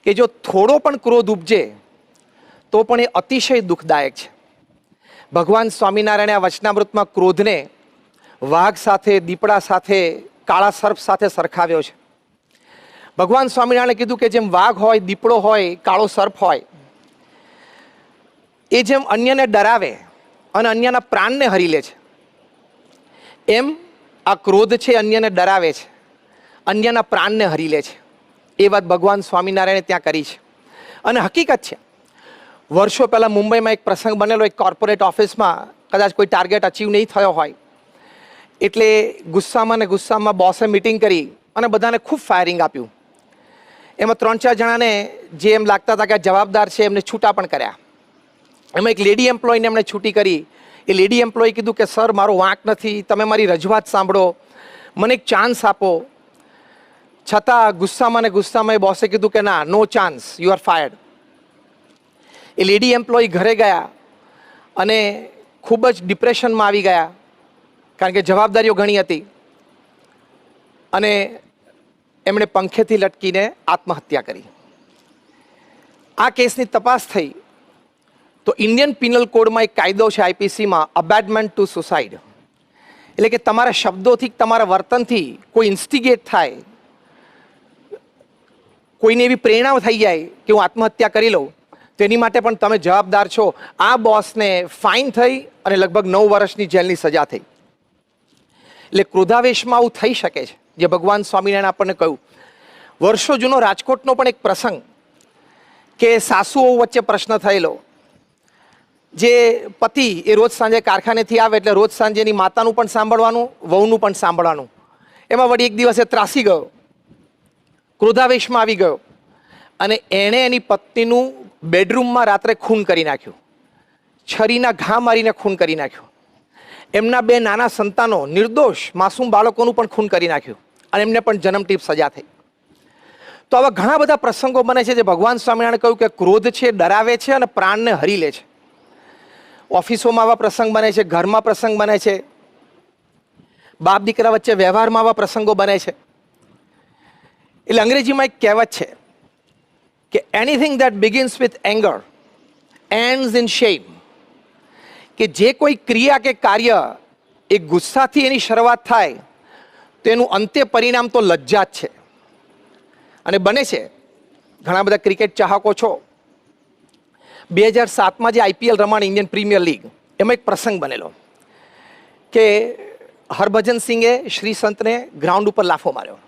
કે જો થોડો પણ ક્રોધ ઉપજે તો પણ એ અતિશય દુઃખદાયક છે. ભગવાન સ્વામિનારાયણે આ વચનામૃતમાં ક્રોધને વાઘ સાથે, દીપડા સાથે, કાળા સર્પ સાથે સરખાવ્યો છે. ભગવાન સ્વામિનારાયણે કીધું કે જેમ વાઘ હોય, દીપડો હોય, કાળો સર્પ હોય, એ જેમ અન્યને ડરાવે અને અન્યના પ્રાણને હરી લે છે, એમ આ ક્રોધ છે અન્યને ડરાવે છે, અન્યના પ્રાણને હરી લે છે. એ વાત ભગવાન સ્વામિનારાયણે ત્યાં કરી છે. અને હકીકત છે, વર્ષો પહેલાં મુંબઈમાં એક પ્રસંગ બનેલો. એક કોર્પોરેટ ઓફિસમાં કદાચ કોઈ ટાર્ગેટ અચીવ નહીં થયો હોય એટલે ગુસ્સામાં ને ગુસ્સામાં બોસે મિટિંગ કરી અને બધાને ખૂબ ફાયરિંગ આપ્યું. એમાં 3-4 જણાને જે એમ લાગતા હતા કે જવાબદાર છે એમને છૂટા પણ કર્યા. એમાં એક લેડી એમ્પ્લોયને એમણે છૂટી કરી. એ લેડી એમ્પ્લોય કીધું કે સર, મારો વાંક નથી, તમે મારી રજૂઆત સાંભળો, મને એક ચાન્સ આપો. છતાં ગુસ્સામાં ને ગુસ્સામાં એ બોસે કીધું કે ના, no chance, you are fired. એ લેડી એમ્પ્લોય ઘરે ગયા અને ખૂબ જ ડિપ્રેશનમાં આવી ગયા, કારણ કે જવાબદારીઓ ઘણી હતી. અને એમણે પંખેથી લટકીને આત્મહત્યા કરી. આ કેસની તપાસ થઈ તો ઇન્ડિયન પિનલ કોડમાં એક કાયદો છે, આઈપીસીમાં, અબેટમેન્ટ ટુ સુસાઇડ. એટલે કે તમારા શબ્દોથી, તમારા વર્તનથી કોઈ ઇન્સ્ટિગેટ થાય, કોઈને એવી પ્રેરણા થઈ જાય કે હું આત્મહત્યા કરી લઉં, તો એની માટે પણ તમે જવાબદાર છો. આ બોસને ફાઇન થઈ અને લગભગ 9 વર્ષની જેલની સજા થઈ. એટલે ક્રોધાવેશમાં આવું થઈ શકે છે, જે ભગવાન સ્વામિનારાયણ આપણને કહ્યું. વર્ષો જૂનો રાજકોટનો પણ એક પ્રસંગ, કે સાસુઓ વચ્ચે પ્રશ્ન થયેલો. જે પતિ એ રોજ સાંજે કારખાનેથી આવે એટલે રોજ સાંજે એની માતાનું પણ સાંભળવાનું, વહુનું પણ સાંભળવાનું. એમાં વળી એક દિવસે ત્રાસી ગયો, ક્રોધાવેશમાં આવી ગયો અને એણે એની પત્નીનું બેડરૂમમાં રાત્રે ખૂન કરી નાખ્યું. છરીના ઘા મારીને ખૂન કરી નાખ્યું. એમના 2 નાના સંતાનો, નિર્દોષ માસૂમ બાળકોનું પણ ખૂન કરી નાખ્યું અને એમને પણ જન્મટીપ સજા થઈ. તો આવા ઘણા બધા પ્રસંગો બને છે જે ભગવાન સ્વામિનારાયણે કહ્યું કે ક્રોધ છે, ડરાવે છે અને પ્રાણને હરી લે છે. ઓફિસોમાં આવા પ્રસંગ બને છે, ઘરમાં પ્રસંગ બને છે, બાપ દીકરા વચ્ચે વ્યવહારમાં આવા પ્રસંગો બને છે. એટલે અંગ્રેજીમાં એક કહેવત છે કે anything that begins with anger ends in shame. કે જે કોઈ ક્રિયા કે કાર્ય એ ગુસ્સાથી એની શરૂઆત થાય તો એનું અંત્ય પરિણામ તો લજ્જા જ છે. અને બને છે, ઘણા બધા ક્રિકેટ ચાહકો છો, 2007માં જે આઈપીએલ રમાણી, ઇન્ડિયન પ્રીમિયર લીગ, એમાં એક પ્રસંગ બનેલો કે હરભજન સિંઘે શ્રીસંતને ગ્રાઉન્ડ ઉપર લાફો માર્યો.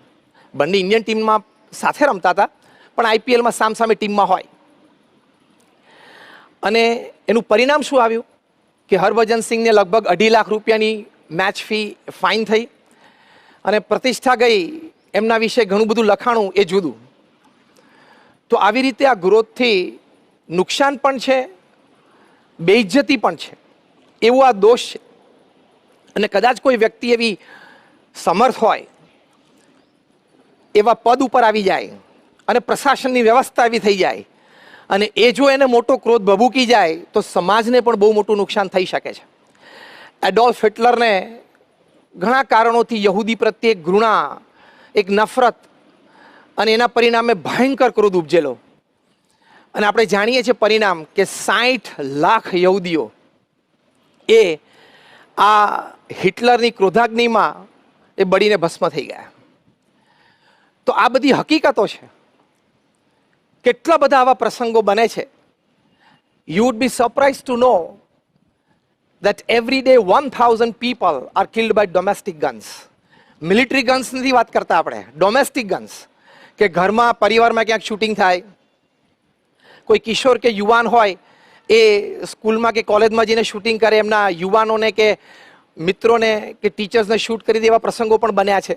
બંને ઇન્ડિયન ટીમમાં સાથે રમતા હતા, પણ આઈપીએલમાં સામસામે ટીમમાં હોય. અને એનું પરિણામ શું આવ્યું કે હરભજન સિંઘને લગભગ 2.5 લાખ રૂપિયાની મેચ ફી ફાઇન થઈ અને પ્રતિષ્ઠા ગઈ. એમના વિશે ઘણું બધું લખાણું, એ જુદું. તો આવી રીતે આ ગ્રોથથી નુકસાન પણ છે, બેઇજ્જતી પણ છે, એવો આ દોષ છે. અને કદાચ કોઈ વ્યક્તિ એવી સમર્થ હોય, એવા પદ ઉપર આવી જાય અને પ્રશાસનની વ્યવસ્થા એવી થઈ જાય અને એ જો એને મોટો ક્રોધ ભભૂકી જાય તો સમાજને પણ બહુ મોટું નુકસાન થઈ શકે છે. એડોલ્ફ હિટલરને ઘણા કારણોથી યહૂદી પ્રત્યે ઘૃણા, એક નફરત અને એના પરિણામે ભયંકર ક્રોધ ઉપજેલો. અને આપણે જાણીએ છીએ પરિણામ કે 60 લાખ યહૂદીઓ એ આ હિટલરની ક્રોધાગ્નિમાં એ બળીને ભસ્મ થઈ ગયા. તો આ બધી હકીકતો છે. કેટલા બધા આવા પ્રસંગો બને છે. You would be surprise to know that every day 1000 people are killed by domestic guns. Military guns નથી વાત કરતા આપણે, ડોમેસ્ટિક ગન્સ. કે ઘરમાં, પરિવારમાં ક્યાંક શૂટિંગ થાય, કોઈ કિશોર કે યુવાન હોય એ સ્કૂલમાં કે કોલેજમાં જઈને શૂટિંગ કરે, એમના યુવાનોને કે મિત્રોને કે ટીચર્સને શૂટ કરી દે, એવા પ્રસંગો પણ બન્યા છે.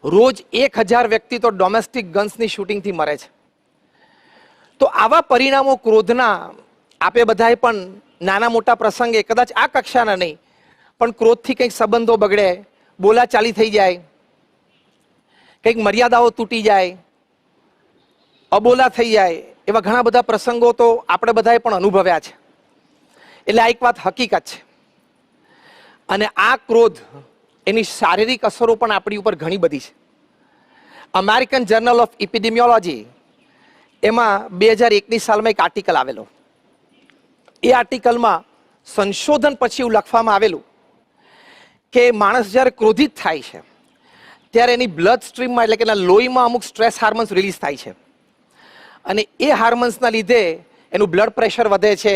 રોજ 1000 વ્યક્તિ તો ડોમેસ્ટિક ગન્સની શૂટિંગથી મરે છે. તો આવા પરિણામો ક્રોધના, આપે બધાએ પણ નાના મોટા પ્રસંગે, કદાચ આ કક્ષાના નહીં, પણ ક્રોધથી કંઈક સંબંધો બગડે, બોલાચાલી થઈ જાય, કંઈક મર્યાદાઓ તૂટી જાય, અબોલા થઈ જાય, એવા ઘણા બધા પ્રસંગો તો આપણે બધાએ પણ અનુભવ્યા છે. એટલે આ એક વાત હકીકત છે. અને આ ક્રોધ, એની શારીરિક અસરો પણ આપણી ઉપર ઘણી બધી છે. અમેરિકન જર્નલ ઓફ એપિડેમિયોલોજી એમાં 2001ની સાલમાં એક આર્ટિકલ આવેલો. એ આર્ટિકલમાં સંશોધન પછી એવું લખવામાં આવેલું કે માણસ જ્યારે ક્રોધિત થાય છે ત્યારે એની બ્લડ સ્ટ્રીમમાં એટલે કે એના લોહીમાં અમુક સ્ટ્રેસ હાર્મોન્સ રિલીઝ થાય છે અને એ હાર્મોન્સના લીધે એનું બ્લડ પ્રેશર વધે છે,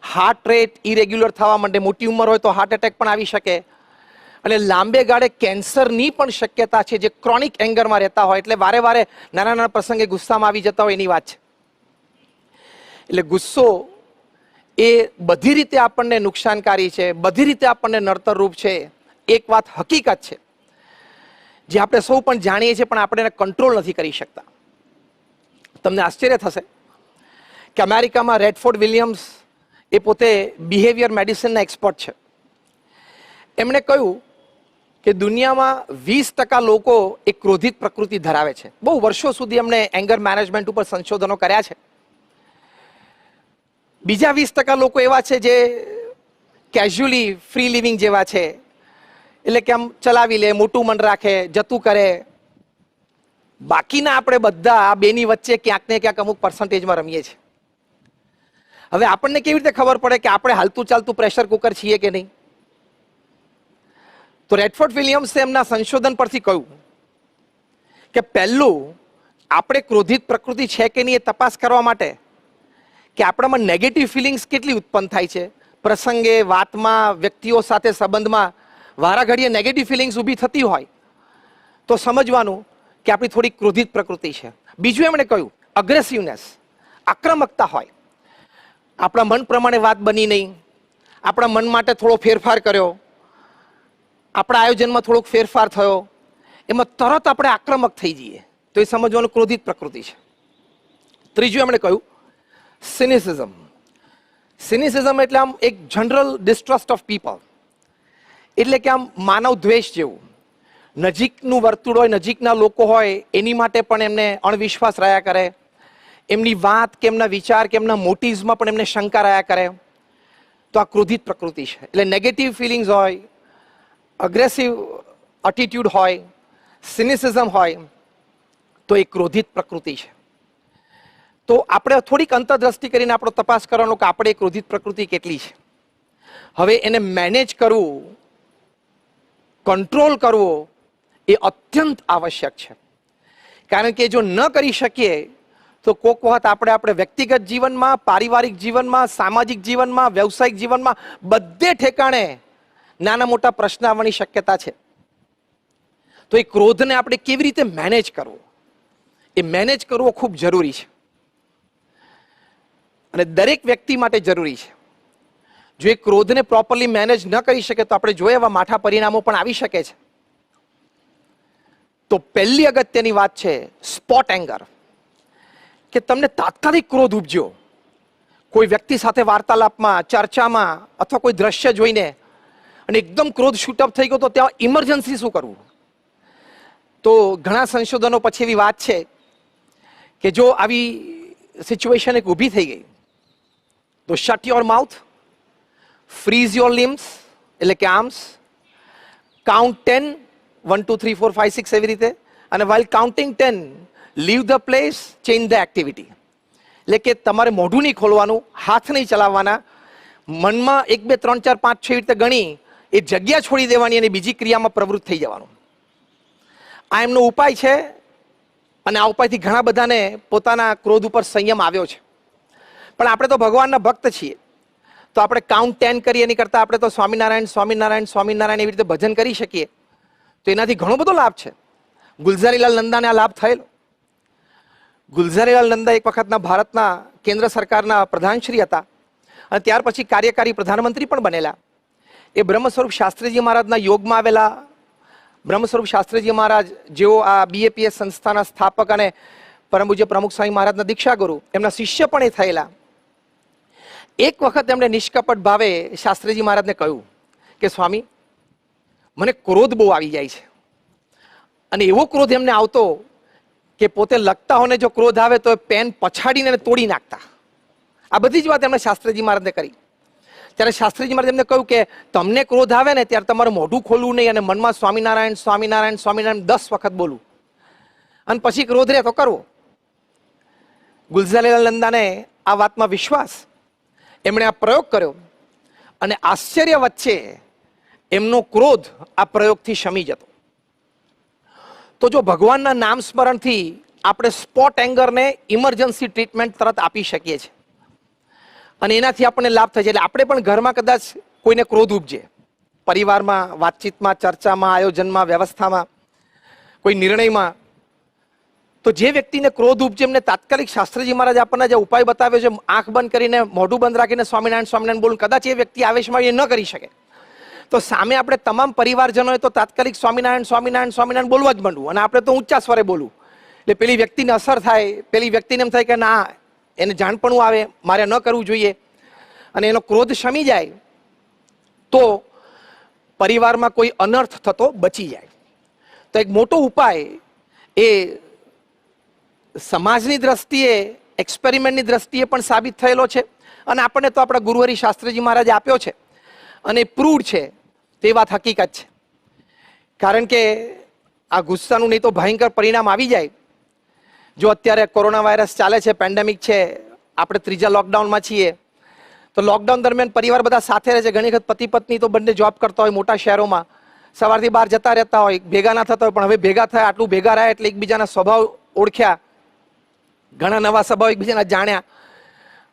હાર્ટ રેટ ઇરેગ્યુલર થવા માંડે, મોટી ઉંમર હોય તો હાર્ટ એટેક પણ આવી શકે અને લાંબે ગાળે કેન્સરની પણ શક્યતા છે જે ક્રોનિક એંગરમાં રહેતા હોય, એટલે વારે વારે નાના નાના પ્રસંગે ગુસ્સામાં આવી જતા હોય એની વાત છે. એટલે ગુસ્સો એ બધી રીતે આપણને નુકસાનકારી છે, બધી રીતે આપણને નડતરરૂપ છે. એક વાત હકીકત છે જે આપણે સૌ પણ જાણીએ છીએ પણ આપણે એને કંટ્રોલ નથી કરી શકતા. તમને આશ્ચર્ય થશે કે અમેરિકામાં રેડફોર્ડ વિલિયમ્સ એ પોતે બિહેવિયર મેડિસિનના એક્સપર્ટ છે. એમણે કહ્યું કે દુનિયામાં 20% લોકો એક ક્રોધિત પ્રકૃતિ ધરાવે છે. બહુ વર્ષો સુધી એમણે એંગર મેનેજમેન્ટ ઉપર સંશોધનો કર્યા છે. બીજા 20% લોકો એવા છે જે કેઝ્યુઅલી ફ્રી લિવિંગ જેવા છે, એટલે કે આમ ચલાવી લે, મોટું મન રાખે, જતું કરે. બાકીના આપણે બધા આ બેની વચ્ચે ક્યાંક ને ક્યાંક અમુક પર્સન્ટેજમાં રમીએ છીએ. હવે આપણને કેવી રીતે ખબર પડે કે આપણે હાલતું ચાલતું પ્રેશર કુકર છીએ કે નહીં? તો રેડફોર્ડ વિલિયમ્સે એમના સંશોધન પરથી કહ્યું કે પહેલું આપણે ક્રોધિત પ્રકૃતિ છે કે નહીં એ તપાસ કરવા માટે કે આપણામાં નેગેટિવ ફિલિંગ્સ કેટલી ઉત્પન્ન થાય છે. પ્રસંગે, વાતમાં, વ્યક્તિઓ સાથે સંબંધમાં વારાઘડીએ નેગેટિવ ફિલિંગ્સ ઊભી થતી હોય તો સમજવાનું કે આપણી થોડી ક્રોધિત પ્રકૃતિ છે. બીજું એમણે કહ્યું અગ્રેસિવનેસ, આક્રમકતા હોય, આપણા મન પ્રમાણે વાત બની નહીં, આપણા મન માટે થોડો ફેરફાર કર્યો, આપણા આયોજનમાં થોડોક ફેરફાર થયો, એમાં તરત આપણે આક્રમક થઈ જઈએ તો એ સમજવાનું ક્રોધિત પ્રકૃતિ છે. ત્રીજું એમણે કહ્યું સિનિસિઝમ. સિનિસિઝમ એટલે આમ એક જનરલ ડિસ્ટ્રસ્ટ ઓફ પીપલ, એટલે કે આમ માનવ દ્વેષ જેવું. નજીકનું વર્તુળ હોય, નજીકના લોકો હોય એની માટે પણ એમને અણવિશ્વાસ રહ્યા કરે, એમની વાત કે એમના વિચાર કે એમના મોટિવ્સમાં પણ એમને શંકા રહ્યા કરે. તો આ ક્રોધિત પ્રકૃતિ છે. એટલે નેગેટિવ ફિલિંગ્સ હોય, અગ્રેસિવ એટીટ્યુડ હોય, સિનિસિઝમ હોય તો એ ક્રોધિત પ્રકૃતિ છે. તો આપણે થોડીક અંતરદ્રષ્ટિ કરીને આપણો તપાસ કરવાનો કે આપણે એ ક્રોધિત પ્રકૃતિ કેટલી છે. હવે એને મેનેજ કરવું, કંટ્રોલ કરવો એ અત્યંત આવશ્યક છે. કારણ કે જો ન કરી શકીએ તો કોક વખત આપણે વ્યક્તિગત જીવનમાં, પારિવારિક જીવનમાં, સામાજિક જીવનમાં, વ્યવસાયિક જીવનમાં બધે ઠેકાણે નાના મોટા પ્રશ્ન આવવાની શક્યતા છે. તો એ ક્રોધને આપણે કેવી રીતે મેનેજ કરવો, એ મેનેજ કરવો ખૂબ જરૂરી છે અને દરેક વ્યક્તિ માટે જરૂરી છે. જો એ ક્રોધને પ્રોપરલી મેનેજ ન કરી શકે તો આપણે જોઈએ એવા માઠા પરિણામો પણ આવી શકે છે. તો પહેલી અગત્યની વાત છે સ્પોટ એંગર, કે તમને તાત્કાલિક ક્રોધ ઉપજ્યો કોઈ વ્યક્તિ સાથે વાર્તાલાપમાં, ચર્ચામાં અથવા કોઈ દ્રશ્ય જોઈને અને એકદમ ક્રોધ શૂટઅપ થઈ ગયો તો ત્યાં ઇમરજન્સી શું કરવું? તો ઘણા સંશોધનો પછી એવી વાત છે કે જો આવી સિચ્યુએશન એક ઊભી થઈ ગઈ તો shut your mouth, freeze your limbs એટલે કે આર્મ્સ, કાઉન્ટ 10, 1 2 3 4 5 6 એવી રીતે, અને while counting 10 leave the place, change the activity. એટલે કે તમારે મોઢું નહીં ખોલવાનું, હાથ નહીં ચલાવવાના, મનમાં 1 2 3 4 5 6 એવી રીતે ગણી એ જગ્યા છોડી દેવાની અને બીજી ક્રિયામાં પ્રવૃત્ત થઈ જવાનું. આ એમનો ઉપાય છે અને આ ઉપાયથી ઘણા બધાને પોતાના ક્રોધ ઉપર સંયમ આવ્યો છે. પણ આપણે તો ભગવાનના ભક્ત છીએ તો આપણે કાઉન્ટ 10 કરીએ એની કરતાં આપણે તો સ્વામિનારાયણ સ્વામિનારાયણ સ્વામિનારાયણ એવી રીતે ભજન કરી શકીએ તો એનાથી ઘણો બધો લાભ છે. ગુલઝારીલાલ નંદાને આ લાભ થયેલો. ગુલઝારીલાલ નંદા એક વખતના ભારતના કેન્દ્ર સરકારના પ્રધાનશ્રી હતા અને ત્યાર પછી કાર્યકારી પ્રધાનમંત્રી પણ બનેલા. એ બ્રહ્મ સ્વરૂપ શાસ્ત્રીજી મહારાજના યોગમાં આવેલા. બ્રહ્મ સ્વરૂપ શાસ્ત્રીજી મહારાજ જેઓ આ બીએપીએસ સંસ્થાના સ્થાપક અને પરમ પૂજ્ય પ્રમુખ સ્વામી મહારાજના દીક્ષા ગુરુ, એમના શિષ્ય પણ એ થયેલા. એક વખત એમણે નિષ્કપટ ભાવે શાસ્ત્રીજી મહારાજને કહ્યું કે સ્વામી, મને ક્રોધ બહુ આવી જાય છે. અને એવો ક્રોધ એમને આવતો કે પોતે લખતાઓને જો ક્રોધ આવે તો પેન પછાડીને તોડી નાખતા. આ બધી જ વાત એમણે શાસ્ત્રીજી મહારાજને કરી. ત્યારે શાસ્ત્રીજી મહારાજ એમને કહ્યું કે તમને ક્રોધ આવે ને ત્યારે તમારે મોઢું ખોલવું નહીં અને મનમાં સ્વામિનારાયણ સ્વામિનારાયણ સ્વામિનારાયણ 10 વખત બોલવું અને પછી ક્રોધ રહે તો કરવો. ગુલઝારીલાલ નંદાને આ વાતમાં વિશ્વાસ, એમણે આ પ્રયોગ કર્યો અને આશ્ચર્ય વચ્ચે એમનો ક્રોધ આ પ્રયોગથી શમી જતો. તો જો ભગવાનના નામ સ્મરણથી આપણે સ્પોટ એંગરને ઇમરજન્સી ટ્રીટમેન્ટ તરત આપી શકીએ છીએ અને એનાથી આપણને લાભ થાય છે. એટલે આપણે પણ ઘરમાં કદાચ કોઈને ક્રોધ ઉપજે, પરિવારમાં, વાતચીતમાં, ચર્ચામાં, આયોજનમાં, વ્યવસ્થામાં, કોઈ નિર્ણયમાં, તો જે વ્યક્તિને ક્રોધ ઉપજે એમને તાત્કાલિક શાસ્ત્રીજી મહારાજ આપણને જે ઉપાય બતાવ્યો છે, આંખ બંધ કરીને મોઢું બંધ રાખીને સ્વામિનારાયણ સ્વામિનારાયણ બોલું, કદાચ એ વ્યક્તિ આવેશમાં એ ન કરી શકે તો સામે આપણે તમામ પરિવારજનોએ તો તાત્કાલિક સ્વામિનારાયણ સ્વામિનારાયણ સ્વામિનારાયણ બોલવા જ માંડવું અને આપણે તો ઊંચા સ્વરે બોલવું. એટલે પેલી વ્યક્તિને અસર થાય, પેલી વ્યક્તિને એમ થાય કે ના, એને જાણપણું આવે, મારે ન કરવું જોઈએ, અને એનો ક્રોધ શમી જાય તો પરિવારમાં કોઈ અનર્થ થતો બચી જાય. તો એક મોટો ઉપાય એ સમાજની દ્રષ્ટિએ, એક્સપેરિમેન્ટની દ્રષ્ટિએ પણ સાબિત થયેલો છે અને આપણને તો આપણા ગુરુહરિ શાસ્ત્રીજી મહારાજે આપ્યો છે અને પ્રૂડ છે, તે વાત હકીકત છે. કારણ કે આ ગુસ્સાનું નહીં તો ભયંકર પરિણામ આવી જાય. જો અત્યારે કોરોના વાયરસ ચાલે છે, પેન્ડેમિક છે, આપણે ત્રીજા લોકડાઉનમાં છીએ, તો લોકડાઉન દરમિયાન પરિવાર બધા સાથે રહે છે. ઘણી વખત પતિ પત્ની તો બંને જોબ કરતા હોય મોટા શહેરોમાં, સવારથી બહાર જતા રહેતા હોય, ભેગા ના થતા હોય, પણ હવે ભેગા થયા, આટલું ભેગા રહ્યા એટલે એકબીજાના સ્વભાવ ઓળખ્યા, ઘણા નવા સ્વભાવ એકબીજાના જાણ્યા,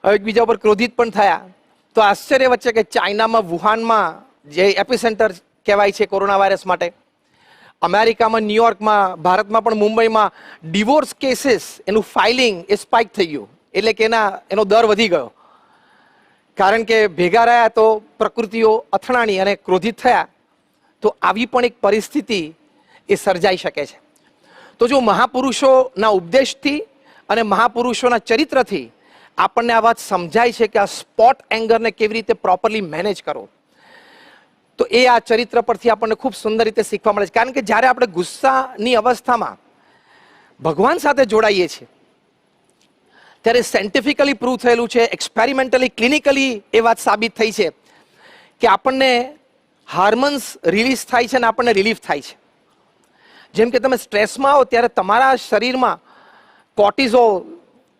હવે એકબીજા ઉપર ક્રોધિત પણ થયા. તો આશ્ચર્ય વચ્ચે કે ચાઇનામાં વુહાનમાં જે એપિસેન્ટર કહેવાય છે કોરોના વાયરસ માટે, અમેરિકામાં ન્યુયોર્કમાં, ભારતમાં પણ મુંબઈમાં ડિવોર્સ કેસીસ, એનું ફાઇલિંગ એ સ્પાઇક થઈ ગયું. એટલે કે એનો દર વધી ગયો. કારણ કે ભેગા રહ્યા તો પ્રકૃતિઓ અથડાણી અને ક્રોધિત થયા. તો આવી પણ એક પરિસ્થિતિ એ સર્જાઈ શકે છે. તો જો મહાપુરુષોના ઉપદેશથી અને મહાપુરુષોના ચરિત્રથી આપણને આ વાત સમજાય છે કે આ સ્પોટ એંગરને કેવી રીતે પ્રોપરલી મેનેજ કરો, તો એ આ ચરિત્ર પરથી આપણને ખૂબ સુંદર રીતે શીખવા મળે છે. કારણ કે જ્યારે આપણે ગુસ્સાની અવસ્થામાં ભગવાન સાથે જોડાઈએ છીએ ત્યારે સાયન્ટિફિકલી પ્રૂવ થયેલું છે, એક્સપેરિમેન્ટલી, ક્લિનિકલી એ વાત સાબિત થઈ છે કે આપણને હાર્મોન્સ રિલીઝ થાય છે અને આપણને રિલીફ થાય છે. જેમ કે તમે સ્ટ્રેસમાં આવો ત્યારે તમારા શરીરમાં કોર્ટિઝોલ,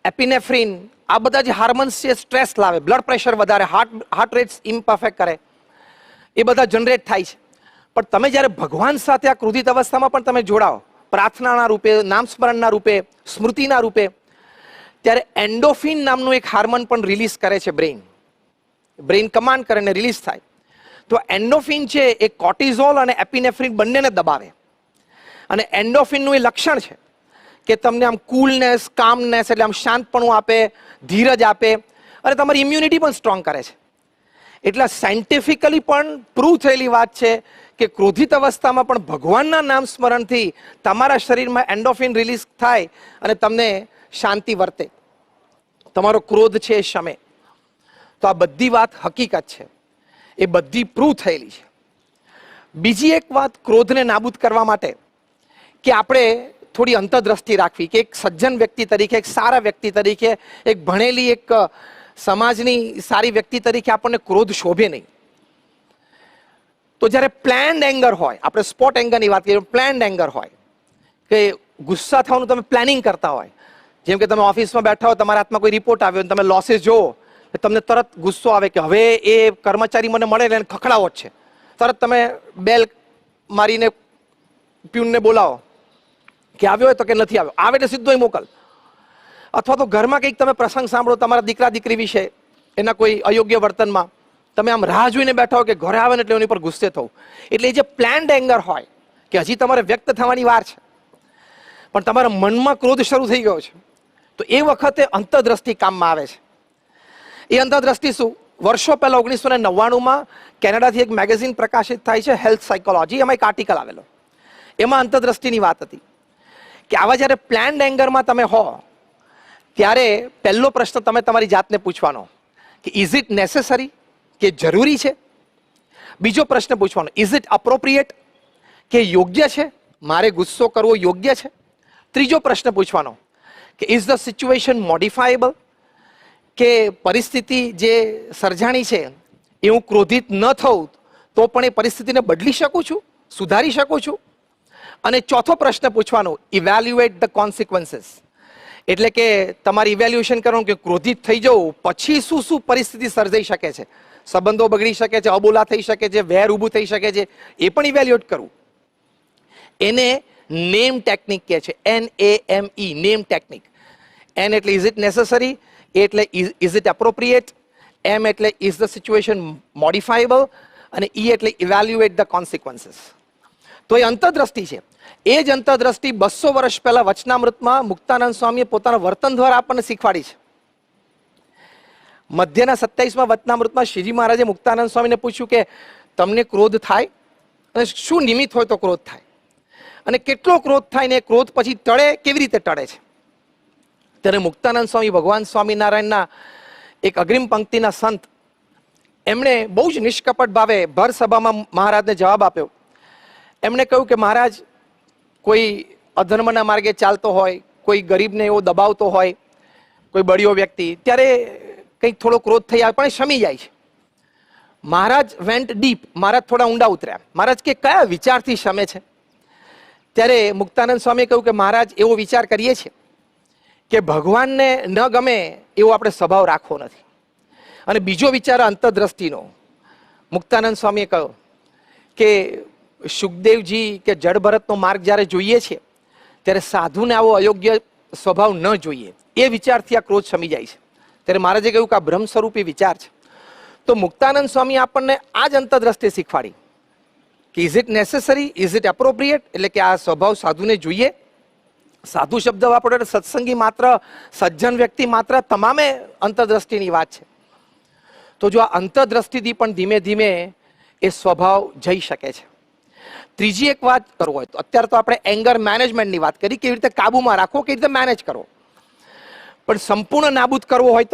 એપિનેફ્રિન, આ બધા જે હાર્મોન્સ છે સ્ટ્રેસ લાવે, બ્લડ પ્રેશર વધારે, હાર્ટ રેટ્સ ઇમ્પરફેક્ટ કરે, એ બધા જનરેટ થાય છે. પણ તમે જ્યારે ભગવાન સાથે આ ક્રોધિત અવસ્થામાં પણ તમે જોડાઓ, પ્રાર્થનાના રૂપે, નામ સ્મરણના રૂપે, સ્મૃતિના રૂપે, ત્યારે એન્ડોફિન નામનું એક હાર્મોન પણ રિલીઝ કરે છે બ્રેઇન કમાન્ડ કરે ને રિલીઝ થાય. તો એન્ડોફિન છે એ કોર્ટિઝોલ અને એપિનેફ્રિન બંનેને દબાવે. અને એન્ડોફિનનું એ લક્ષણ છે કે તમને આમ કુલનેસ, કામનેસ, એટલે આમ શાંતપણું આપે, ધીરજ આપે અને તમારી ઇમ્યુનિટી પણ સ્ટ્રોંગ કરે છે. એટલે સાયન્ટિફિકલી પણ પ્રૂવ થયેલી વાત છે કે ક્રોધિત અવસ્થામાં પણ ભગવાનના નામ સ્મરણથી તમારા શરીરમાં એન્ડોફિન રિલીઝ થાય અને તમને શાંતિ વર્તે, તમારો ક્રોધ છે એ શમે. તો આ બધી વાત હકીકત છે, એ બધી પ્રૂવ થયેલી છે. બીજી એક વાત ક્રોધને નાબૂદ કરવા માટે કે આપણે થોડી અંતરદ્રષ્ટિ રાખવી, કે એક સજ્જન વ્યક્તિ તરીકે, એક સારા વ્યક્તિ તરીકે, એક ભણેલી, એક સમાજની સારી વ્યક્તિ તરીકે આપણને ક્રોધ શોભે નહીં. તો જ્યારે પ્લાન્ડ એંગર હોય, આપણે સ્પોટ એંગરની વાત કરીએ, પ્લાન્ડ એંગર હોય કે ગુસ્સા થવાનું તમે પ્લાનિંગ કરતા હોય, જેમ કે તમે ઓફિસમાં બેઠા હો, તમારા હાથમાં કોઈ રિપોર્ટ આવ્યો, તમે લોસીસ જોવો, તમને તરત ગુસ્સો આવે કે હવે એ કર્મચારી મને મળે એટલે ખખડાવો જ છે. તરત તમે બેલ મારીને પ્યુનને બોલાવો કે આવ્યો હોય તો કે નથી આવ્યો, આવે એટલે સીધો મોકલ. અથવા તો ઘરમાં કંઈક તમે પ્રસંગ સાંભળો તમારા દીકરા દીકરી વિશે, એના કોઈ અયોગ્ય વર્તનમાં, તમે આમ રાહ જોઈને બેઠા હો કે ઘરે આવે ને એટલે એની પર ગુસ્સે થવું. એટલે એ જે પ્લાન્ડ એંગર હોય કે હજી તમારે વ્યક્ત થવાની વાર છે પણ તમારા મનમાં ક્રોધ શરૂ થઈ ગયો છે, તો એ વખતે અંતરદ્રષ્ટિ કામમાં આવે છે. એ અંતરદ્રષ્ટિ શું? વર્ષો પહેલા 1999માં કેનેડાથી એક મેગેઝિન પ્રકાશિત થાય છે, હેલ્થ સાયકોલોજી, એમાં એક આર્ટિકલ આવેલો, એમાં અંતરદ્રષ્ટિની વાત હતી કે આવા જ્યારે પ્લાન્ડ એંગરમાં તમે હો ત્યારે પહેલો પ્રશ્ન તમે તમારી જાતને પૂછવાનો કે ઇઝ ઇટ નેસેસરી, કે જરૂરી છે. બીજો પ્રશ્ન પૂછવાનો, ઇઝ ઇટ અપ્રોપ્રિએટ, કે યોગ્ય છે, મારે ગુસ્સો કરવો યોગ્ય છે. ત્રીજો પ્રશ્ન પૂછવાનો કે ઇઝ ધ સિચ્યુએશન મોડિફાયેબલ, કે પરિસ્થિતિ જે સર્જાણી છે એ હું ક્રોધિત ન થઉં તો પણ એ પરિસ્થિતિને બદલી શકું છું, સુધારી શકું છું. અને ચોથો પ્રશ્ન પૂછવાનો, ઇવેલ્યુએટ ધ કોન્સિક્વન્સીસ, એટલે કે તમારે ઇવેલ્યુએશન કરવાનું કે ક્રોધિત થઈ જવું પછી શું શું પરિસ્થિતિ સર્જાઈ શકે છે, સંબંધો બગડી શકે છે, અબોલા થઈ શકે છે, વેર ઊભું થઈ શકે છે, એ પણ ઇવેલ્યુએટ કરવું. એને નેમ ટેકનિક કહે છે, NAME, નેમ ટેકનિક. N એટલે ઇઝ ઇટ નેસેસરી, એ એટલે ઇઝ ઇટ એપ્રોપ્રિએટ, M એટલે ઇઝ ધ સિચ્યુએશન મોડિફાયેબલ, અને E એટલે ઇવેલ્યુએટ ધ કોન્સિક્વન્સીસ. તો એ અંતરદ્રષ્ટિ છે. એ જ અંતરદ્રષ્ટિ 200 વર્ષ પહેલા વચનામૃતમાં મુક્તાનંદ સ્વામીએ પોતાના વર્તન દ્વારા આપણને શીખવાડી છે. મધ્યના 27માં વચનામૃતમાં શ્રીજી મહારાજે મુક્તાનંદ સ્વામીને પૂછ્યું કે તમને ક્રોધ થાય, અને શું નિમિત્ત હોય તો ક્રોધ થાય, અને કેટલો ક્રોધ થાય ને ક્રોધ પછી ટળે કેવી રીતે ટળે છે. ત્યારે મુક્તાનંદ સ્વામી ભગવાન સ્વામિનારાયણના એક અગ્રિમ પંક્તિના સંત, એમણે બહુ જ નિષ્કપટ ભાવે ભર સભામાં મહારાજને જવાબ આપ્યો. એમણે કહ્યું કે મહારાજ, કોઈ અધર્મના માર્ગે ચાલતો હોય, કોઈ ગરીબને એવો દબાવતો હોય, કોઈ બળિયો વ્યક્તિ, ત્યારે કંઈક થોડો ક્રોધ થઈ આવે પણ એ શમી જાય છે. મહારાજ વેન્ટ ડીપ, મહારાજ થોડા ઊંડા ઉતર્યા. મહારાજ કે કયા વિચારથી શમે છે? ત્યારે મુક્તાનંદ સ્વામીએ કહ્યું કે મહારાજ, એવો વિચાર કરીએ છીએ કે ભગવાનને ન ગમે એવો આપણે સ્વભાવ રાખવો નથી. અને બીજો વિચાર અંતરદ્રષ્ટિનો. મુક્તાનંદ સ્વામીએ કહ્યું કે સુખદેવજી કે જડભરતનો માર્ગ જ્યારે જોઈએ છે ત્યારે સાધુને આવો અયોગ્ય સ્વભાવ ન જોઈએ, એ વિચારથી આ ક્રોધ શમી જાય છે. ત્યારે મહારાજે કહ્યું કે આ બ્રહ્મ સ્વરૂપી વિચાર છે. તો મુક્તાનંદ સ્વામી આપણને આ જ અંતરદ્રષ્ટિ શીખવાડી કે is it necessary, is it appropriate, એટલે કે આ સ્વભાવ સાધુને જોઈએ. સાધુ શબ્દ વાપરો એટલે સત્સંગી માત્ર, સજ્જન વ્યક્તિ માત્ર, તમામે અંતરદ્રષ્ટિની વાત છે. તો જો આ અંતરદ્રષ્ટિથી પણ ધીમે ધીમે એ સ્વભાવ જઈ શકે છે. ત્રીજી એક વાત કરવો હોય તો અત્યારે તો આપણે એંગર મેનેજમેન્ટની વાત કરી, કેવી રીતે કાબુમાં રાખવો, કેવી રીતે મેનેજ કરવો. પણ સંપૂર્ણ નાબૂદ કરવો હોય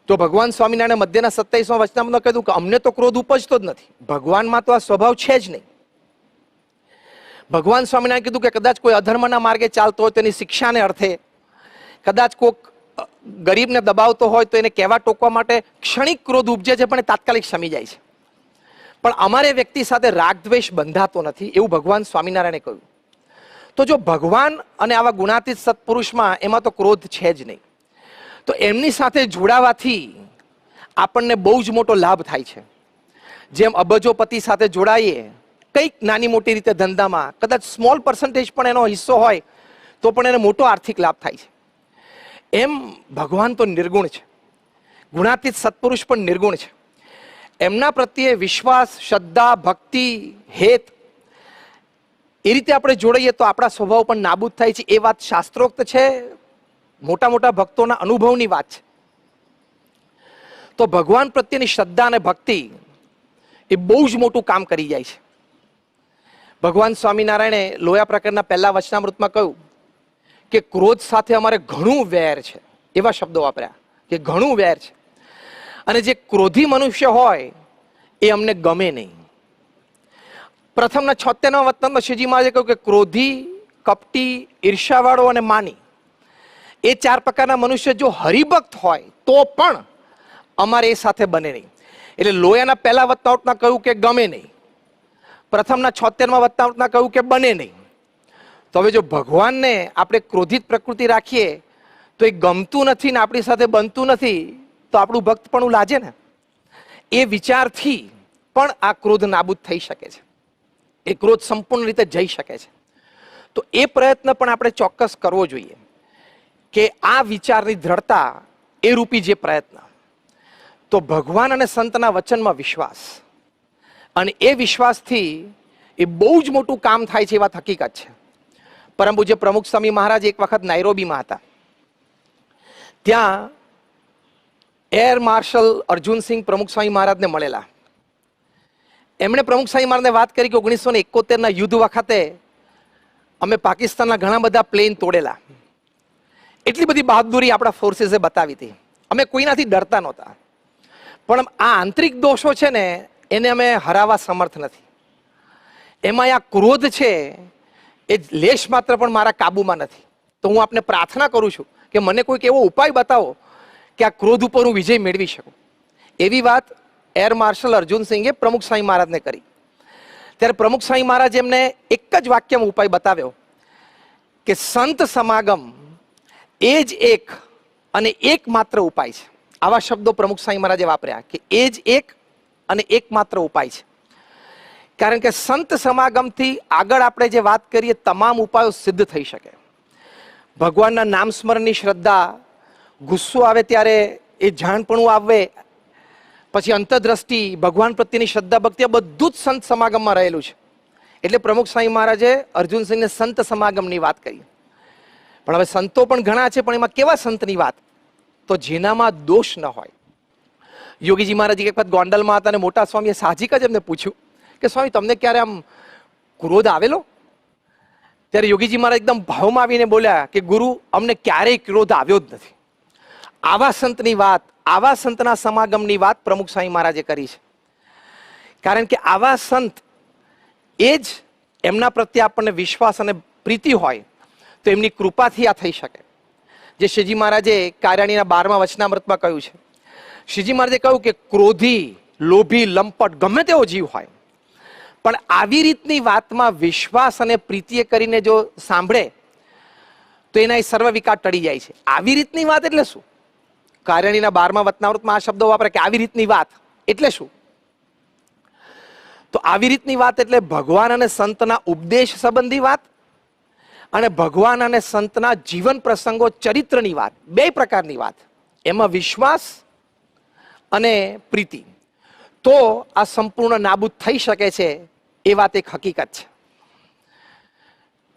તો ભગવાન સ્વામિનારાયણ મધ્યના 27માં વચનામૃતમાં કહ્યું કે અમને તો ક્રોધ ઉપજતો જ નથી, ભગવાનમાં તો આ સ્વભાવ છે જ નહીં. ભગવાન સ્વામિનારાયણ કીધું કે કદાચ કોઈ અધર્મના માર્ગે ચાલતો હોય તો એની શિક્ષાને અર્થે, કદાચ કોઈક ગરીબને દબાવતો હોય તો એને કહેવા ટોકવા માટે ક્ષણિક ક્રોધ ઉપજે છે પણ એ તાત્કાલિક શમી જાય છે. પણ અમારે વ્યક્તિ સાથે રાગદ્વેષ બંધાતો નથી, એવું ભગવાન સ્વામિનારાયણે કહ્યું. તો જો ભગવાન અને આવા ગુણાતીત સત્પુરુષમાં એમાં તો ક્રોધ છે જ નહીં, તો એમની સાથે જોડાવાથી આપણને બહુ જ મોટો લાભ થાય છે. જેમ અબજોપતિ સાથે જોડાઈએ કંઈક નાની મોટી રીતે ધંધામાં, કદાચ સ્મોલ પર્સન્ટેજ પણ એનો હિસ્સો હોય તો પણ એને મોટો આર્થિક લાભ થાય છે. એમ ભગવાન તો નિર્ગુણ છે, ગુણાતીત સત્પુરુષ પણ નિર્ગુણ છે. એમના પ્રત્યે વિશ્વાસ, શ્રદ્ધા, ભક્તિ, હેત એ રીતે આપણે જોડાઈએ તો આપણા સ્વભાવ પણ નાબૂદ થાય છે. એ વાત શાસ્ત્રોક્ત છે, મોટા મોટા ભક્તોના અનુભવની વાત છે. તો ભગવાન પ્રત્યેની શ્રદ્ધા અને ભક્તિ એ બહુ જ મોટું કામ કરી જાય છે. ભગવાન સ્વામિનારાયણે લોયા પ્રકરણના પહેલા વચનામૃતમાં કહ્યું કે ક્રોધ સાથે અમારે ઘણું વેર છે, એવા શબ્દો વાપર્યા કે ઘણું વેર છે. અને જે ક્રોધી મનુષ્ય હોય એ અમને ગમે નહીં. પ્રથમના 76માં વચનામૃતમાં શ્રીજી મહારાજે કહ્યું કે ક્રોધી, કપટી, ઈર્ષાવાળો અને માની, એ 4 પ્રકારના મનુષ્ય જો હરિભક્ત હોય તો પણ અમારે એ સાથે બને નહીં. એટલે લોયાના પહેલા વચનામૃતમાં કહ્યું કે ગમે નહીં, પ્રથમના 76માં વચનામૃતમાં કહ્યું કે બને નહીં. તો હવે જો ભગવાનને આપણે ક્રોધિત પ્રકૃતિ રાખીએ તો એ ગમતું નથી ને આપણી સાથે બનતું નથી, તો આપણું ભક્ત પણ લાજે ને. એ વિચારથી પણ આ ક્રોધ નાબૂદ થઈ શકે છે, એ ક્રોધ સંપૂર્ણ રીતે જઈ શકે છે. તો એ પ્રયત્ન પણ આપણે ચોક્કસ કરવો જોઈએ કે આ વિચારની દ્રઢતા એ રૂપી જે પ્રયત્ન, તો ભગવાન અને સંતના વચનમાં વિશ્વાસ, અને એ વિશ્વાસથી એ બહુ જ મોટું કામ થાય છે, એ વાત હકીકત છે. પરમ પૂજ્ય પ્રમુખ સ્વામી મહારાજ એક વખત નાઇરોબીમાં હતા. ત્યાં એર માર્શલ અર્જુનસિંહ પ્રમુખ સ્વામી મહારાજને મળેલા. એમણે પ્રમુખ સ્વામી મહારાજને વાત કરી કે 1971ના યુદ્ધ વખતે અમે પાકિસ્તાનના ઘણા બધા પ્લેન તોડેલા, એટલી બધી બહાદુરી આપણા ફોર્સીસે બતાવી હતી, અમે કોઈનાથી ડરતા નહોતા. પણ આ આંતરિક દોષો છે ને એને અમે હરાવવા સમર્થ નથી. એમાં આ ક્રોધ છે એ લેશ માત્ર પણ મારા કાબુમાં નથી. તો હું આપને પ્રાર્થના કરું છું કે મને કોઈક એવો ઉપાય બતાવો કે આ ક્રોધ ઉપર હું વિજય મેળવી શકું. એવી વાત એર માર્શલ અર્જુનસિંહે પ્રમુખ સ્વામી મહારાજને કરી. ત્યારે પ્રમુખ સ્વામી મહારાજ એમને એક જ વાક્યમાં ઉપાય બતાવ્યો કે સંત સમાગમ એ જ એક અને એકમાત્ર ઉપાય છે. આવા શબ્દો પ્રમુખ સ્વામી મહારાજે વાપર્યા કે એ જ એક અને એકમાત્ર ઉપાય છે. કારણ કે સંત સમાગમથી આગળ આપણે જે વાત કરીએ તમામ ઉપાયો સિદ્ધ થઈ શકે. ભગવાનના નામ સ્મરણની શ્રદ્ધા, ગુસ્સો આવે ત્યારે એ જાણપણું આવે, પછી અંતરદ્રષ્ટિ, ભગવાન પ્રત્યેની શ્રદ્ધા ભક્તિ, આ બધું જ સંત સમાગમમાં રહેલું છે. એટલે પ્રમુખ સ્વામી મહારાજે અર્જુનસિંહને સંત સમાગમની વાત કરી. પણ હવે સંતો પણ ઘણા છે, પણ એમાં કેવા સંતની વાત? તો જેનામાં દોષ ન હોય. યોગીજી મહારાજ એક વખત ગોંડલમાં હતા અને મોટા સ્વામીએ સાહજિક જ એમને પૂછ્યું કે સ્વામી તમને ક્યારે આમ ક્રોધ આવેલો? ત્યારે યોગીજી મહારાજ એકદમ ભાવમાં આવીને બોલ્યા કે ગુરુ, અમને ક્યારેય ક્રોધ આવ્યો જ નથી. આવા સંતની વાત, આવા સંતના સમાગમની વાત પ્રમુખ સ્વામી મહારાજે કરી છે. કારણ કે આવા સંત એ જ એમના પ્રત્યે આપણને વિશ્વાસ અને પ્રીતિ હોય તો એમની કૃપાથી આ થઈ શકે. જે શ્રીજી મહારાજે કાર્યાણીના 12મા વચનામૃતમાં કહ્યું છે. શ્રીજી મહારાજે કહ્યું કે ક્રોધી, લોભી, લંપટ ગમે તેવો જીવ હોય, પણ આવી રીતની વાતમાં વિશ્વાસ અને પ્રીતિએ કરીને જો સાંભળે તો એના એ સર્વ વિકાર ટળી જાય છે. આવી રીતની વાત એટલે શું? કાર્યાણીના 12મા વચનામૃતમાં આ શબ્દો વાપરે કે આવી રીતની વાત એટલે શું? તો આવી રીતની વાત એટલે ભગવાન અને સંતના ઉપદેશ સંબંધી વાત અને ભગવાન અને સંતના જીવન પ્રસંગો, ચરિત્રની વાત, બે પ્રકારની વાત. એમાં વિશ્વાસ અને પ્રીતિ, તો આ સંપૂર્ણ નાબૂદ થઈ શકે છે. એ વાત એક હકીકત છે.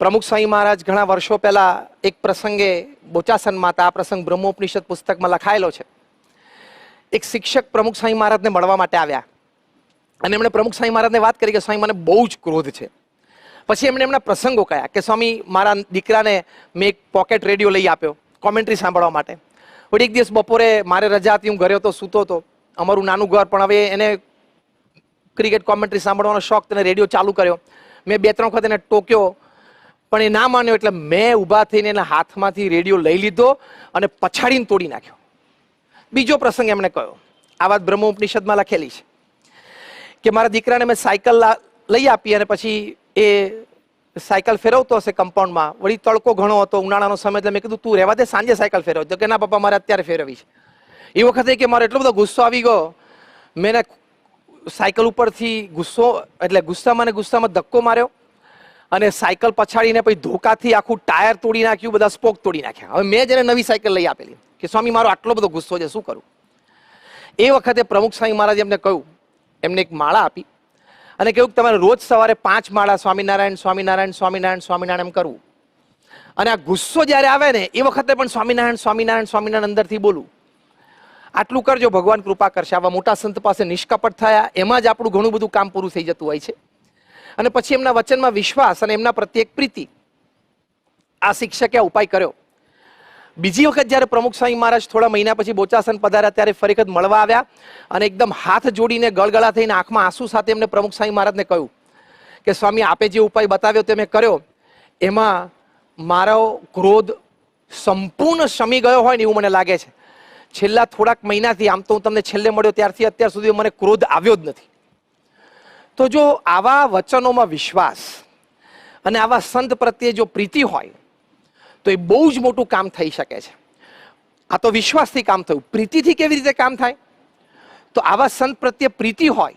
પ્રમુખ સ્વામી મહારાજ ઘણા વર્ષો પહેલા એક પ્રસંગે બોચાસનમાં હતા. આ પ્રસંગ બ્રહ્મોપનિષદ પુસ્તકમાં લખાયેલો છે. એક શિક્ષક પ્રમુખ સ્વામી મહારાજને મળવા માટે આવ્યા અને એમણે પ્રમુખ સ્વામી મહારાજને વાત કરી કે સ્વામી મને બહુ જ ક્રોધ છે. પછી એમણે એમના પ્રસંગો કહ્યા કે સ્વામી મારા દીકરાને મેં એક પોકેટ રેડિયો લઈ આપ્યો કોમેન્ટ્રી સાંભળવા માટે. વળી એક દિવસ બપોરે મારે રજા હતી, હું ઘરે હતો, સૂતો હતો. અમારું નાનું ઘર, પણ હવે એને ક્રિકેટ કોમેન્ટ્રી સાંભળવાનો શોખ, તેને રેડિયો ચાલુ કર્યો. મેં 2-3 વખત એને ટોક્યો પણ એ ના માન્યો. એટલે મેં ઊભા થઈને એના હાથમાંથી રેડિયો લઈ લીધો અને પછાડીને તોડી નાખ્યો. બીજો પ્રસંગ એમણે કહ્યો, આ વાત બ્રહ્મોપનિષદમાં લખેલી છે કે મારા દીકરાને મેં સાયકલ લઈ આપી અને પછી એ સાયકલ ફેરવતો હશે કમ્પાઉન્ડમાં. વળી તડકો ઘણો હતો, ઉનાળાનો સમય, એટલે મેં કીધું તું રહેવા દે, સાંજે સાયકલ ફેરવ. તો કે ના પપ્પા, મારે અત્યારે ફેરવવી છે. એ વખતે કે મારો એટલો બધો ગુસ્સો આવી ગયો, મેં સાયકલ ઉપરથી ગુસ્સામાં ધક્કો માર્યો અને સાયકલ પછાડીને પછી ધોકાથી આખું ટાયર તોડી નાખ્યું, બધા સ્પોક તોડી નાખ્યા. હવે મેં જેને નવી સાયકલ લઈ આપેલી કે સ્વામી મારો આટલો બધો ગુસ્સો છે, શું કરું? એ વખતે પ્રમુખ સ્વામી મહારાજે એમને કહ્યું, એમને એક માળા આપી અને કહ્યું કે તમારે રોજ સવારે 5 માળા સ્વામિનારાયણ સ્વામિનારાયણ સ્વામિનારાયણ સ્વામિનારાયણ કરવું. અને આ ગુસ્સો જ્યારે આવે ને એ વખતે પણ સ્વામિનારાયણ સ્વામિનારાયણ સ્વામિનારાયણ અંદરથી બોલું. આટલું કરજો, ભગવાન કૃપા કરશે. આવા મોટા સંત પાસે નિષ્કપટ થયા, એમાં જ આપણું ઘણું બધું કામ પૂરું થઈ જતું હોય છે. અને પછી એમના વચનમાં વિશ્વાસ અને એમના પ્રત્યે પ્રીતિ, આ શિક્ષકે ઉપાય કર્યો. બીજી વખત જ્યારે પ્રમુખ સ્વામી મહારાજ થોડા મહિના પછી બોચાસન પધાર્યા ત્યારે ફરી વખત મળવા આવ્યા અને એકદમ હાથ જોડીને ગળગળા થઈને આંખમાં આંસુ સાથે એમને પ્રમુખ સ્વામી મહારાજને કહ્યું કે સ્વામી આપે જે ઉપાય બતાવ્યો તે મેં કર્યો, એમાં મારો ક્રોધ સંપૂર્ણ શમી ગયો હોય ને એવું મને લાગે છે. છેલ્લા થોડાક મહિનાથી, આમ તો હું તમને છેલ્લે મળ્યો ત્યારથી અત્યાર સુધી મને ક્રોધ આવ્યો જ નથી. તો જો આવા વચનોમાં વિશ્વાસ અને આવા સંત પ્રત્યે જો પ્રીતિ હોય તો એ બહુ જ મોટું કામ થઈ શકે છે. આ તો વિશ્વાસથી કામ થયું. પ્રીતિથી કેવી રીતે કામ થાય? તો આવા સંત પ્રત્યે પ્રીતિ હોય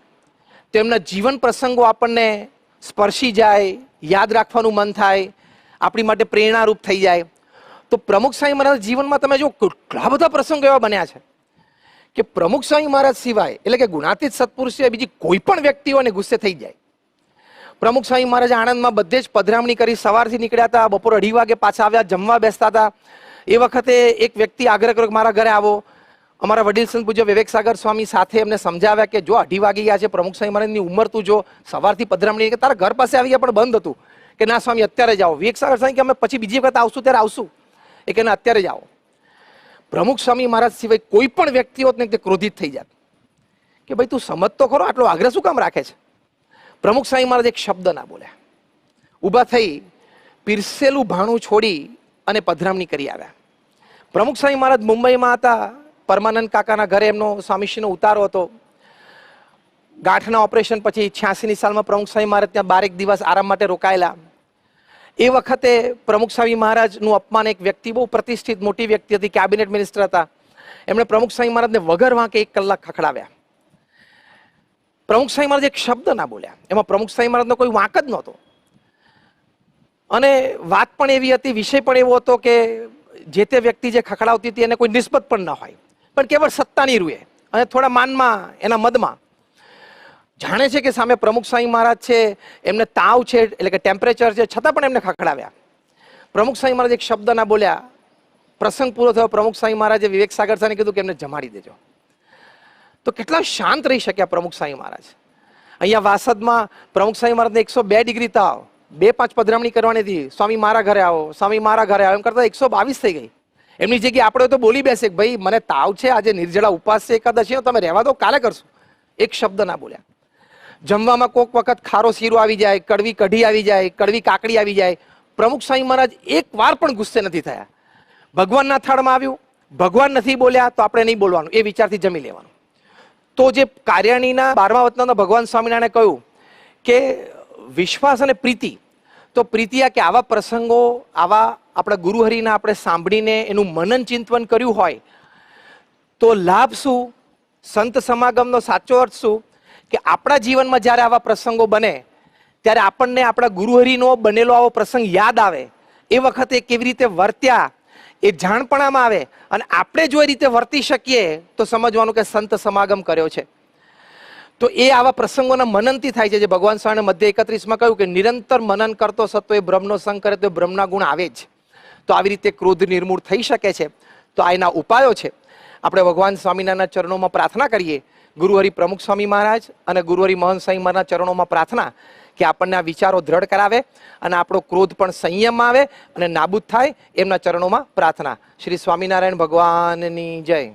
તો એમના જીવન પ્રસંગો આપણને સ્પર્શી જાય, યાદ રાખવાનું મન થાય, આપણી માટે પ્રેરણારૂપ થઈ જાય. તો પ્રમુખ સ્વામી મહારાજ જીવનમાં તમે જો કેટલા બધા પ્રસંગો એવા બન્યા છે કે પ્રમુખ સ્વામી મહારાજ સિવાય, એટલે કે ગુણાતીત સત્પુરુષ સિવાય બીજી કોઈ પણ વ્યક્તિઓને ગુસ્સે થઈ જાય. પ્રમુખ સ્વામી મહારાજ આણંદમાં બધે જ પધરામણી કરી, સવારથી નીકળ્યા હતા, બપોર 2:30 વાગે પાછા આવ્યા, જમવા બેસતા હતા. એ વખતે એક વ્યક્તિ આગ્રહ કર્યો કે મારા ઘરે આવો. અમારા વડીલ સંત પૂજ્ય વિવેક સાગર સ્વામી સાથે એમને સમજાવ્યા કે જો 2:30 વાગી ગયા છે, પ્રમુખ સ્વામી મહારાજની ઉંમર તું જો, સવારથી પધરામણી, કે તારા ઘર પાસે આવી ગયા પણ બંધ હતું. કે ના સ્વામી અત્યારે જાઓ. વિવેક સાગર સ્વામી કે અમે પછી બીજી વખત આવશું ત્યારે આવશું. એ કે ના અત્યારે જાઓ. પ્રમુખ સ્વામી મહારાજ સિવાય કોઈ પણ વ્યક્તિ હોત ને તે ક્રોધિત થઈ જાત કે ભાઈ તું સમજ તો ખરો, આટલો આગ્રહ શું કામ રાખે છે? પ્રમુખ સ્વામી મહારાજ એક શબ્દ ના બોલ્યા, ઊભા થઈ પીરસેલું ભાણું છોડી અને પધરામણી કરી આવ્યા. પ્રમુખ સ્વામી મહારાજ મુંબઈમાં હતા, પરમાનંદ કાકાના ઘરે એમનો સ્વામીશ્રીનો ઉતારો હતો. ગાંઠના ઓપરેશન પછી 86ની સાલમાં પ્રમુખ સ્વામી મહારાજ ત્યાં 12 દિવસ આરામ માટે રોકાયેલા. એ વખતે પ્રમુખ સ્વામી મહારાજનું અપમાન એક વ્યક્તિ, બહુ પ્રતિષ્ઠિત મોટી વ્યક્તિ હતી, કેબિનેટ મિનિસ્ટર હતા, એમણે પ્રમુખ સ્વામી મહારાજને વગર વાંકે 1 કલાક ખખડાવ્યા. પ્રમુખ સ્વામી મહારાજ એક શબ્દ ના બોલ્યા. એમાં પ્રમુખ સ્વામી મહારાજનો કોઈ વાંક જ નહોતો. અને વાત પણ એવી હતી, વિષય પણ એવો હતો કે જે તે વ્યક્તિ જે ખખડાવતી હતી એને કોઈ નિસ્બત પણ ન હોય, પણ કેવળ સત્તાની રૂએ અને થોડા માનમાં, એના મદમાં જાણે છે કે સામે પ્રમુખ સ્વામી મહારાજ છે, એમને તાવ છે, એટલે કે ટેમ્પરેચર છે, છતાં પણ એમને ખખડાવ્યા. પ્રમુખ સ્વામી મહારાજ એક શબ્દ ના બોલ્યા. પ્રસંગ પૂરો થયો. પ્રમુખ સ્વામી મહારાજે વિવેક સાગર સાને કીધું કે એમને જમાડી દેજો. તો કેટલા શાંત રહી શક્યા પ્રમુખ સ્વામી મહારાજ. અહીંયા વાસદમાં પ્રમુખ સ્વામી મહારાજને 102 ડિગ્રી તાવ, 2-5 પધરામણી કરવાની હતી, સ્વામી મારા ઘરે આવો, સ્વામી મારા ઘરે આવો, એમ કરતા 122 થઈ ગઈ. એમની જગ્યાએ આપણે તો બોલી બેસે કે ભાઈ મને તાવ છે, આજે નિર્જળા ઉપવાસ છે, એકાદશી, તમે રહેવા દો, કાલે કરશું. એક શબ્દ ના બોલ્યા. જમવામાં કોક વખત ખારો શીરો આવી જાય, કડવી કઢી આવી જાય, કડવી કાકડી આવી જાય, પ્રમુખ સ્વામી મહારાજ એક વાર પણ ગુસ્સે નથી થયા. ભગવાનના થાળમાં આવ્યું, ભગવાન નથી બોલ્યા તો આપણે નહીં બોલવાનું, એ વિચારથી જમી લેવાનું. તો જે કાર્યાણીના 12મા વતનના ભગવાન સ્વામિનારાયણે કહ્યું કે વિશ્વાસ અને પ્રીતિ, તો પ્રીતિ આ કે આવા પ્રસંગો, આવા આપણા ગુરુહરિના આપણે સાંભળીને એનું મનન ચિંતન કર્યું હોય તો લાભ શું, સંત સમાગમનો સાચો અર્થ શું કે આપણા જીવનમાં જ્યારે આવા પ્રસંગો બને ત્યારે આપણને આપણા ગુરુહરિનો બનેલો આવો પ્રસંગ યાદ આવે. એ વખતે કેવી રીતે વર્ત્યા એ જાણપણામાં આવે, અને આપણે જો એ રીતે વર્તી શકીએ તો સમજવાનું કે સંત સમાગમ કર્યો છે. તો એ આવા પ્રસંગોના મનનથી થાય છે. જે ભગવાન સ્વામીએ મધ્ય 31માં કહ્યું કે નિરંતર મનન કરતો સત્વ એ બ્રહ્મનો સંગ કરે તો બ્રહ્મના ગુણ આવે જ. તો આવી રીતે ક્રોધ નિર્મૂળ થઈ શકે છે. તો આ એના ઉપાયો છે. આપણે ભગવાન સ્વામિનારાયણના ચરણોમાં પ્રાર્થના કરીએ, ગુરુહરિ પ્રમુખ સ્વામી મહારાજ અને ગુરુહરિ મહંત સ્વામી મહારાજના ચરણોમાં પ્રાર્થના કે આપણને આ વિચારો દ્રઢ કરાવે અને આપણો ક્રોધ પણ સંયમમાં આવે અને નાબૂદ થાય. એમના ચરણોમાં પ્રાર્થના. શ્રી સ્વામિનારાયણ ભગવાનની જય.